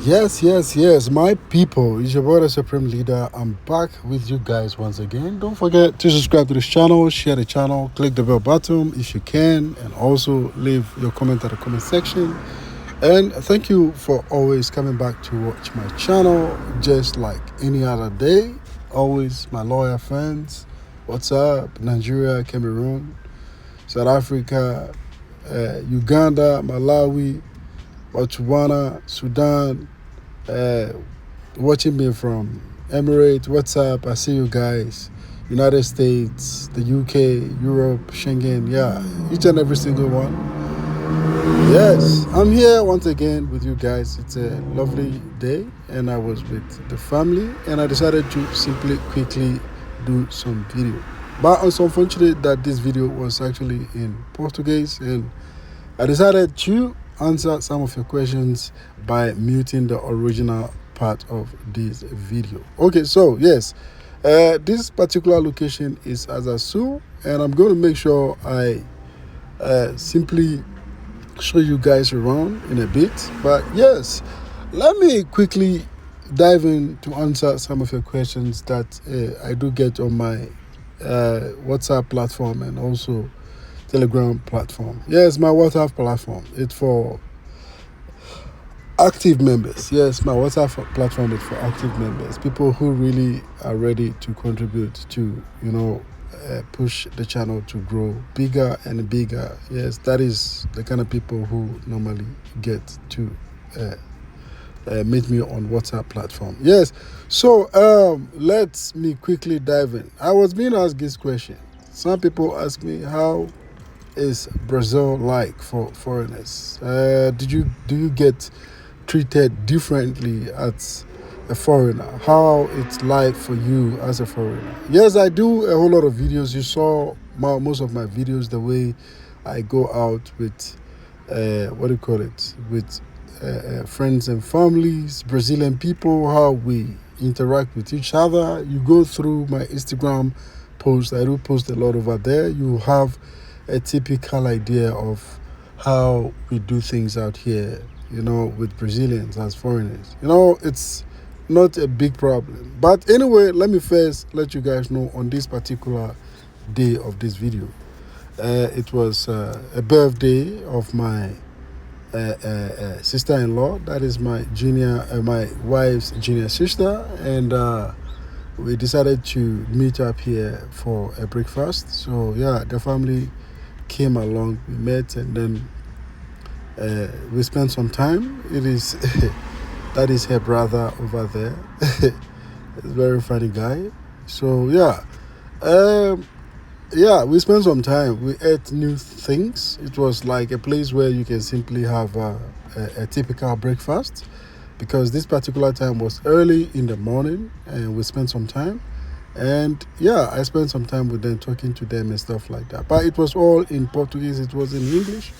Yes, my people. It's your boy, the Supreme Leader. I'm back with you guys once again. Don't forget to subscribe to this channel, share the channel, click the bell button if you can, and also leave your comment at the comment section. And thank you for always coming back to watch my channel, just like any other day. Always my loyal fans. What's up? Nigeria, Cameroon, South Africa, Uganda, Malawi, Botswana, Sudan, uh, watching me from Emirates. What's up? I see you guys. United States, the UK, Europe, Schengen, yeah, each and every single one. Yes, I'm here once again with you guys. It's a lovely day, and I was with the family, and I decided to simply quickly do some video. But it's unfortunate that this video was actually in Portuguese, and I decided to answer some of your questions by muting the original part of this video. Okay, so yes, this particular location is Azasu, and I'm going to make sure I simply show you guys around in a bit. But yes, let me quickly dive in to answer some of your questions that I do get on my WhatsApp platform and also Telegram platform. Yes, my WhatsApp platform. It's for active members. Yes, my WhatsApp platform is for active members. People who really are ready to contribute to, push the channel to grow bigger and bigger. Yes, that is the kind of people who normally get to meet me on WhatsApp platform. Yes, so let me quickly dive in. I was being asked this question. Some people ask me, how is Brazil like for foreigners? Do you get treated differently as a foreigner? How it's like for you as a foreigner? Yes, I do a whole lot of videos. You saw most of my videos, the way I go out with with friends and families, Brazilian people, how we interact with each other. You go through my Instagram post. I do post a lot over there. You have a typical idea of how we do things out here, with Brazilians as foreigners. It's not a big problem. But anyway, let me first let you guys know on this particular day of this video. It was a birthday of my sister-in-law. That is my my wife's junior sister, and we decided to meet up here for a breakfast. So yeah, the family came along, we met, and then we spent some time. It is that is her brother over there. It's a very funny guy. So we spent some time. We ate new things. It was like a place where you can simply have a typical breakfast, because this particular time was early in the morning, and we spent some time. And yeah, I spent some time with them, talking to them and stuff like that. But it was all in Portuguese, it was in English.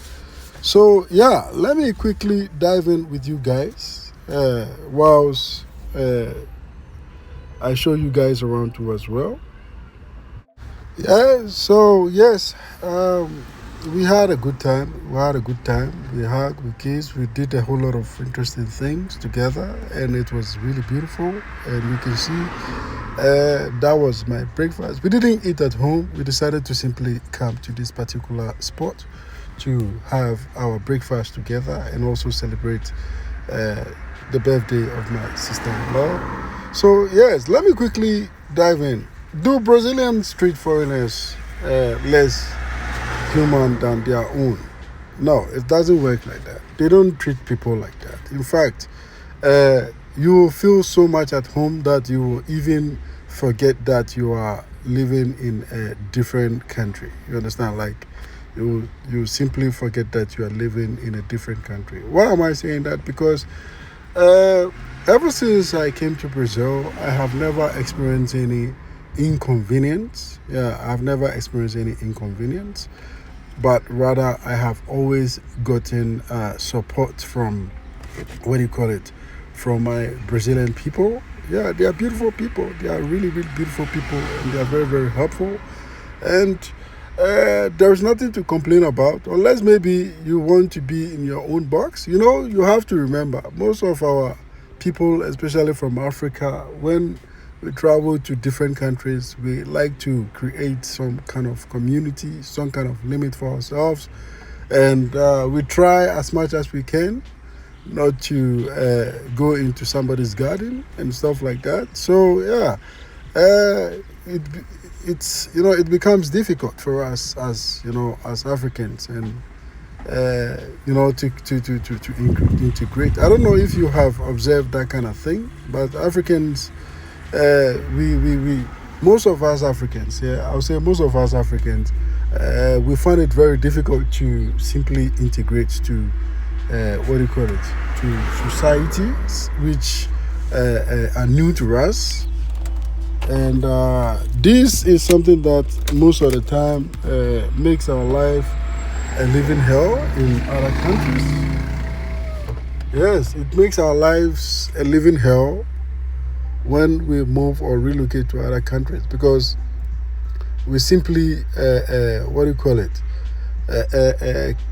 So yeah, let me quickly dive in with you guys whilst I show you guys around too as well. Yeah, so yes, we had a good time. We hugged, we kissed, we did a whole lot of interesting things together, and it was really beautiful. And you can see that was my breakfast. We didn't eat at home. We decided to simply come to this particular spot to have our breakfast together and also celebrate the birthday of my sister-in-law. So yes, let me quickly dive in. Do Brazilian street foreigners less human than their own? No, it doesn't work like that. They don't treat people like that. In fact, you will feel so much at home that you will even forget that you are living in a different country. You understand? Like, you simply forget that you are living in a different country. Why am I saying that? Because ever since I came to Brazil, I have never experienced any inconvenience. Yeah, I've never experienced any inconvenience, but rather I have always gotten support from from my Brazilian people. Yeah, they are beautiful people. They are really, really beautiful people, and they are very, very helpful. And there's nothing to complain about, unless maybe you want to be in your own box. You have to remember, most of our people, especially from Africa, when we travel to different countries, we like to create some kind of community, some kind of limit for ourselves, and we try as much as we can not to go into somebody's garden and stuff like that. So yeah, it it's it becomes difficult for us as as Africans, and to integrate. I don't know if you have observed that kind of thing, but Africans, we most of us Africans, yeah, I would say most of us Africans, we find it very difficult to simply integrate to what do you call it, to societies which are new to us, and this is something that most of the time makes our life a living hell in other countries. Yes, it makes our lives a living hell when we move or relocate to other countries, because we simply what do you call it,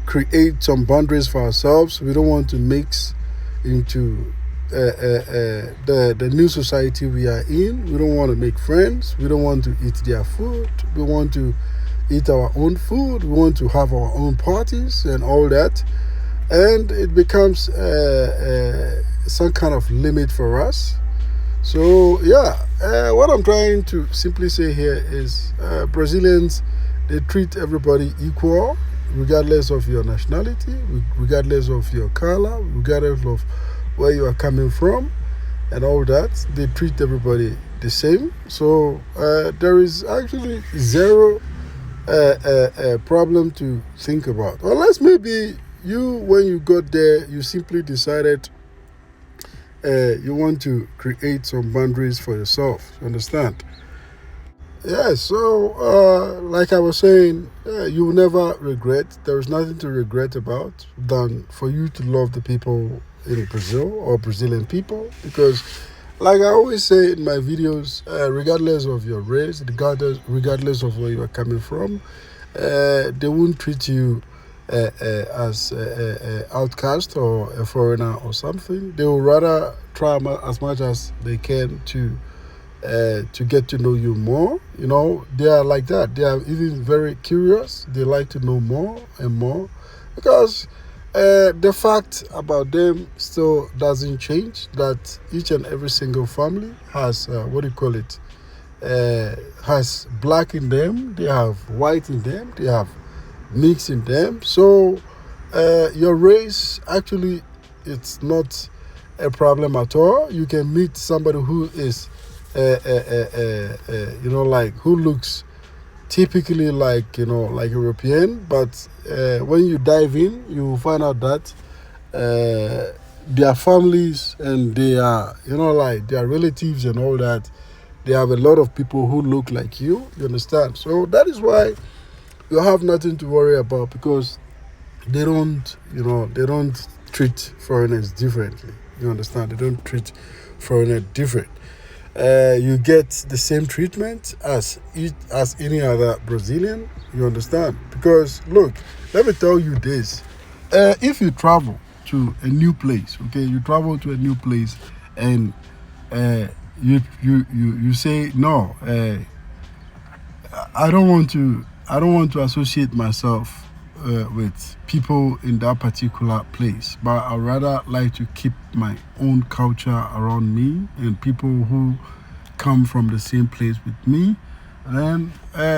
create some boundaries for ourselves. We don't want to mix into the new society we are in. We don't want to make friends. We don't want to eat their food. We want to eat our own food. We want to have our own parties and all that. And it becomes some kind of limit for us. So yeah, what I'm trying to simply say here is Brazilians, they treat everybody equal, regardless of your nationality, regardless of your color, regardless of where you are coming from, and all that. They treat everybody the same. So there is actually zero problem to think about. Unless maybe you, when you got there, you simply decided you want to create some boundaries for yourself. You understand? Yeah, so like I was saying, you will never regret. There is nothing to regret about than for you to love the people in Brazil or Brazilian people, because like I always say in my videos, regardless of your race, regardless of where you are coming from, they won't treat you as a outcast or a foreigner or something. They will rather try as much as they can to get to know you more. They are like that. They are even very curious. They like to know more and more, because the fact about them still doesn't change, that each and every single family has what do you call it, has black in them, they have white in them, they have mix in them. So your race actually, it's not a problem at all. You can meet somebody who is like who looks typically like like European, but when you dive in, you will find out that their families and their like their relatives and all that, they have a lot of people who look like you understand? So that is why you have nothing to worry about, because they don't treat foreigners differently. You understand? They don't treat foreigners different. You get the same treatment as any other Brazilian. You understand? Because look, let me tell you this: if you travel to a new place, okay, you travel to a new place, and you say no. I don't want to associate myself with people in that particular place, but I rather like to keep my own culture around me and people who come from the same place with me. Then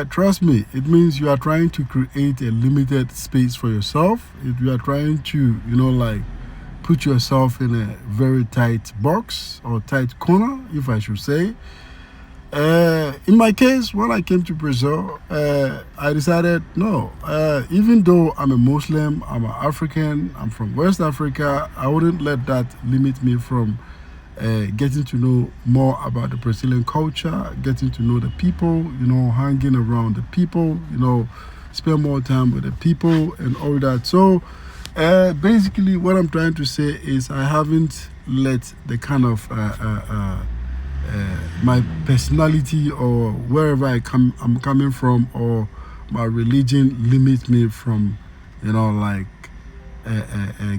trust me, it means you are trying to create a limited space for yourself. If you are trying to like put yourself in a very tight box or tight corner, if I should say. In my case, when I came to Brazil, I decided no. Even though I'm a Muslim, I'm an African, I'm from West Africa, I wouldn't let that limit me from getting to know more about the Brazilian culture, getting to know the people, hanging around the people, spend more time with the people and all that. So basically, what I'm trying to say is I haven't let the kind of my personality or wherever I'm coming from, or my religion limit me from, like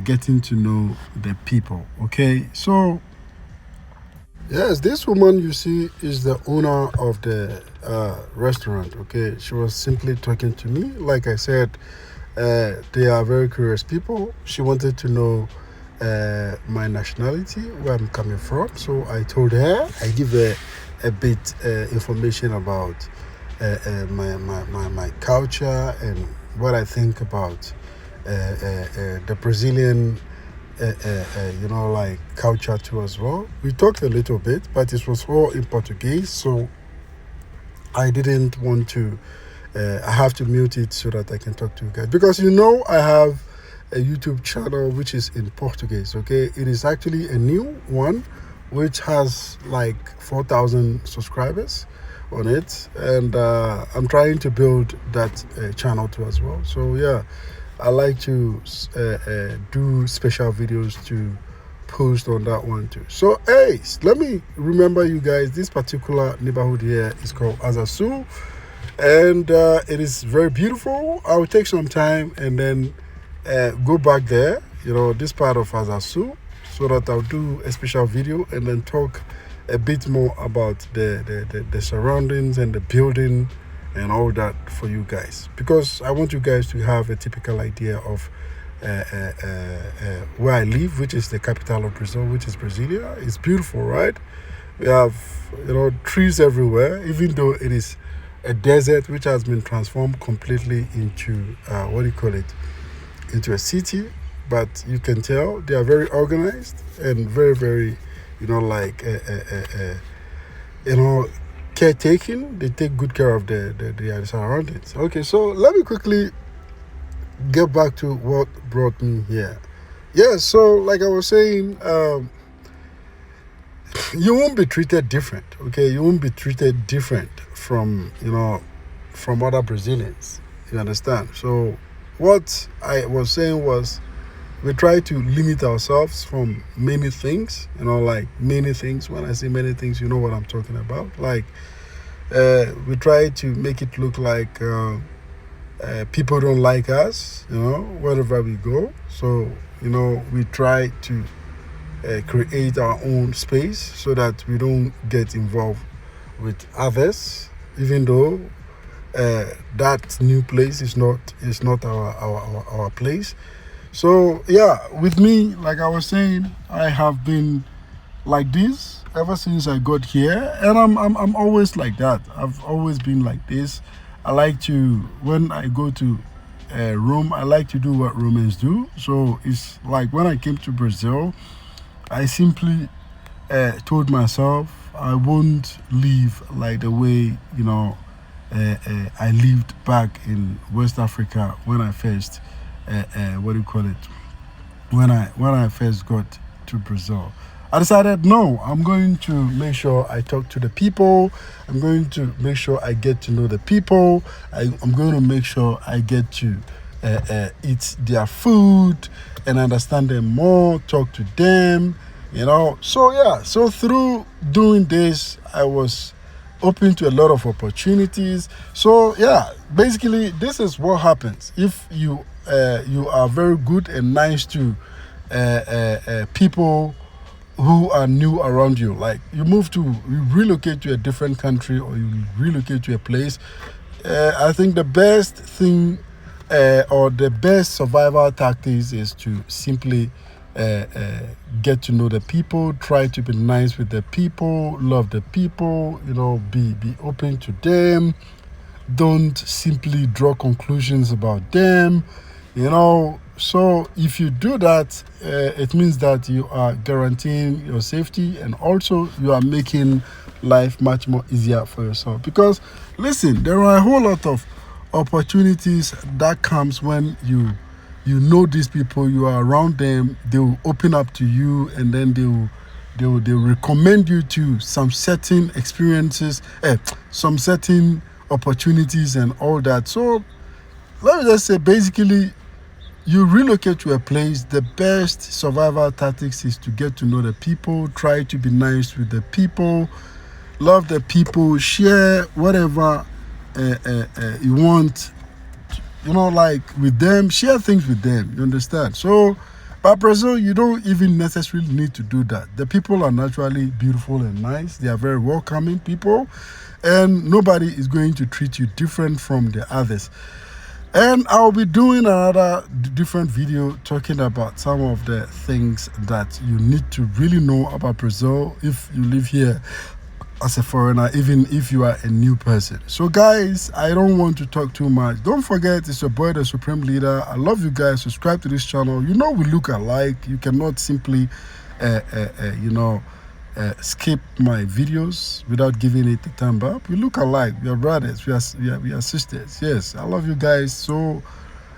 getting to know the people. Okay, so Yes, this woman you see is the owner of the restaurant. Okay, she was simply talking to me. Like I said, they are very curious people. She wanted to know my nationality, where I'm coming from. So I told her, I give her a bit information about my culture and what I think about the Brazilian like culture too as well. We talked a little bit, but it was all in Portuguese, so I didn't want to. I have to mute it so that I can talk to you guys because I have a YouTube channel which is in Portuguese. Okay, it is actually a new one which has like 4,000 subscribers on it, and I'm trying to build that channel too as well. So yeah, I like to do special videos to post on that one too. So hey, let me remember you guys. This particular neighborhood here is called Azasul, and it is very beautiful. I will take some time and then go back there. This part of Azasul, so that I'll do a special video and then talk a bit more about the surroundings and the building and all that for you guys, because I want you guys to have a typical idea of where I live, which is the capital of Brazil, which is Brasilia. It's beautiful, right? We have trees everywhere, even though it is a desert which has been transformed completely into into a city. But you can tell they are very organized and very, very, like caretaking. They take good care of the surroundings. Okay, so let me quickly get back to what brought me here. Yeah, so like I was saying, you won't be treated different. Okay, you won't be treated different from other Brazilians. You understand? So what I was saying was, we try to limit ourselves from many things, like many things. When I say many things, you know what I'm talking about. Like, we try to make it look like people don't like us, wherever we go. So, we try to create our own space so that we don't get involved with others, even though that new place is not our place. So yeah, with me, like I was saying, I have been like this ever since I got here, and I'm always like that. I've always been like this. I like to, when I go to Rome, I like to do what Romans do. So it's like when I came to Brazil, I simply told myself I won't live like the way I lived back in West Africa when I first when I first got to Brazil. I decided, no, I'm going to make sure I talk to the people. I'm going to make sure I get to know the people. I'm going to make sure I get to eat their food and understand them more, talk to them, So yeah, so through doing this, I was open to a lot of opportunities. So yeah, basically, this is what happens if you are very good and nice to people who are new around you. Like you relocate to a different country, or you relocate to a place. I think the best thing or the best survival tactics is to simply get to know the people, try to be nice with the people, love the people, be open to them. Don't simply draw conclusions about them, So if you do that, it means that you are guaranteeing your safety, and also you are making life much more easier for yourself. Because listen, there are a whole lot of opportunities that comes when you know these people, you are around them, they will open up to you, and then they'll recommend you to some certain experiences, some certain opportunities and all that. So let me just say, basically, you relocate to a place, the best survival tactics is to get to know the people, try to be nice with the people, love the people, share whatever you want, like with them, share things with them, you understand? So But Brazil, you don't even necessarily need to do that. The people are naturally beautiful and nice. They are very welcoming people, and nobody is going to treat you different from the others. And I'll be doing another different video talking about some of the things that you need to really know about Brazil if you live here as a foreigner, even if you are a new person. So guys, I don't want to talk too much. Don't forget, it's your boy, the Supreme Leader. I love you guys. Subscribe to this channel. You know we look alike. You cannot simply skip my videos without giving it a thumb up. We look alike. We are brothers. We are sisters. Yes, I love you guys. So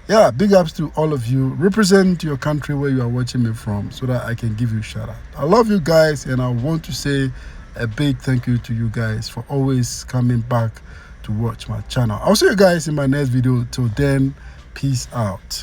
yeah, big ups to all of you. Represent your country where you are watching me from so that I can give you a shout out. I love you guys, and I want to say a big thank you to you guys for always coming back to watch my channel. I'll see you guys in my next video. Till then, peace out.